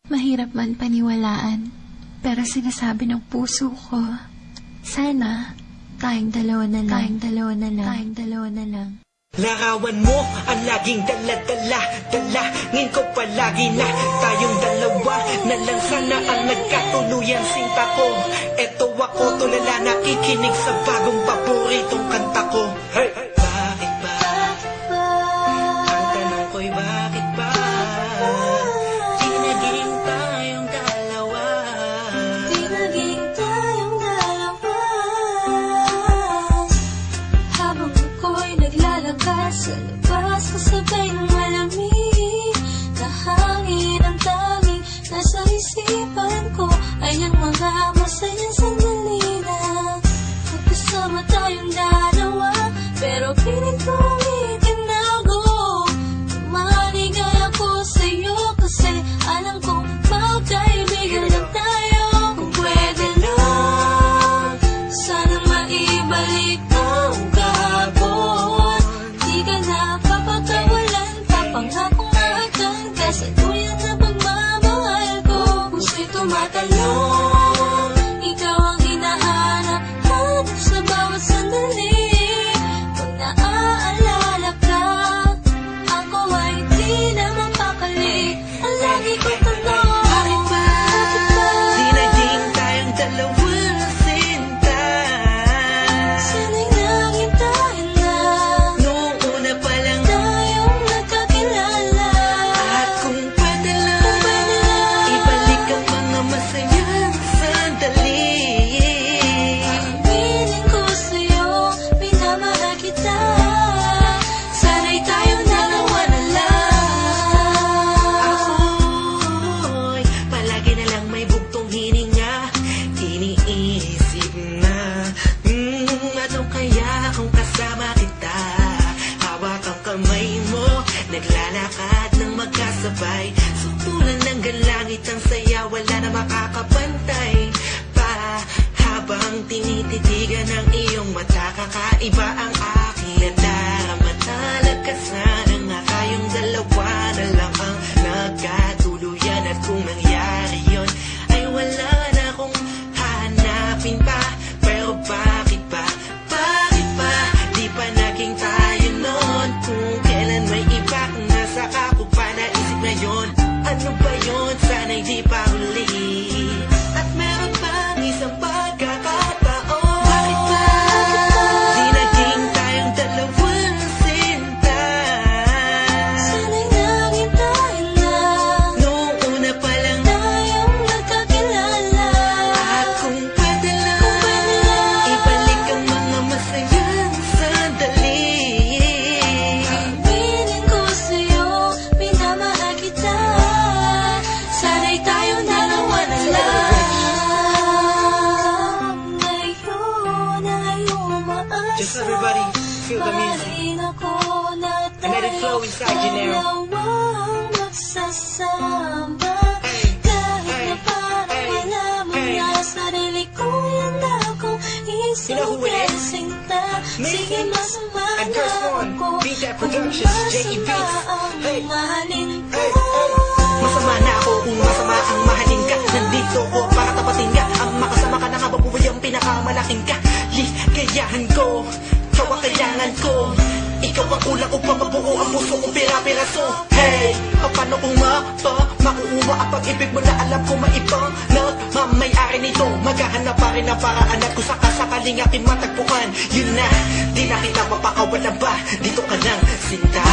Mahirap man paniwalaan, pero sinasabi ng puso ko, sana tayong dalawa na lang. Larawan mo ang laging dala-dala, dalangin ko palagi na tayong dalawa na lang sana ang nagkatuluyan sinta ko. Eto ako tulala nakikinig sa bagong paboritong kanta ko. Hey! Bakit ba? Ang tanong ko'y bakit ba? Di naging tayong dalawa. Habang ako'y naglalakad sa labas, kasabay ng malamig na hangin, ang tanging nasa isipan ko ay ang mga masayang sandali na magkasama tayong dalawa. Pero pilit kong itinago, tumaligay ako sa'yo kasi alam kong magkaibigan lang tayo. Kung pwede lang, sana maibalik ang kahapon. Di ka na papakawalan, papangako nga agad kasaluyan na pagmamahal ko. Puso'y tumatalon, ikaw ang hinahanap sa bawat sandali. Pag naaalala ka, ako ay di na mapakali. Ang lagi ko tanong, bakit ba? Di naging tayong dalawa sinta. Sana'y nanghintayin na Noong una pa lang tayong nagkakilala. at kung pwede lang, ibalik ang mga masayang sandali. Piling ko sa'yo, minamahal kita. Sana'y tayong dalawa na lang. Ako'y palagi na lang may bugtong hininga. Iniisip na ano kaya kung kasama kita. Hawak ang kamay mo, naglalakad ng magkasabay. Sutulan ng galangit ang saya, wala na makakapantay pa. Habang tinititigan ng iyong mata, kakaiba ang aking nadarama. Talaga sana nga kayong dalawa na lang ang nagkatuluyan. At kung nangyari yun, ay wala na akong hanapin pa. Pero bakit ba? Bakit ba? Di pa naging tayo noon. Kung kailan may iba, kung nasa ako pa naisip na yun. Ano ba yun? Sana'y di pa huli. At meron pang isang pagkakataon. Bakit ba? Di naging tayong dalawa sinta. Sana'y nanghintayin na Noong una pa lang tayong nagkakilala. at kung pwede lang, ibalik ang mga masayang sandali. Piling ko sa'yo, minamahal kita. Sana'y tayong dalawa na lang. Ngayon ay umaasa. Just everybody feel the music. Mahalin ako na And let it flow inside you now. dalawang magsasama. Hey, Kahit hey, na parang hey, wala mo hey. na sarili ko, yan akong You know who it is? isusinta. Sige, masama And na Curse One, ako Beat That kung Productions, J.E. masama Beats. ang Hey, mahalin ko. hey, hey. Masama na ako kung masama ang mahalin ka. Nandito ko para tapatin ka. Ang makasama ka na nga babuhay ang pinakamalaking ka. Ligayahan ko, ikaw ang kailangan ko. Ikaw ang ulang upang mabuo ang puso kong pira-piraso. Hey, paano kung makuha ang pag-ibig mo na alam ko maiba na mamayari nito. Maghahanap pa rin ang paraan at kung sakasakaling aking matagpuan. Yun na, di na kita mapakawalan ba? Dito ka lang, sinta.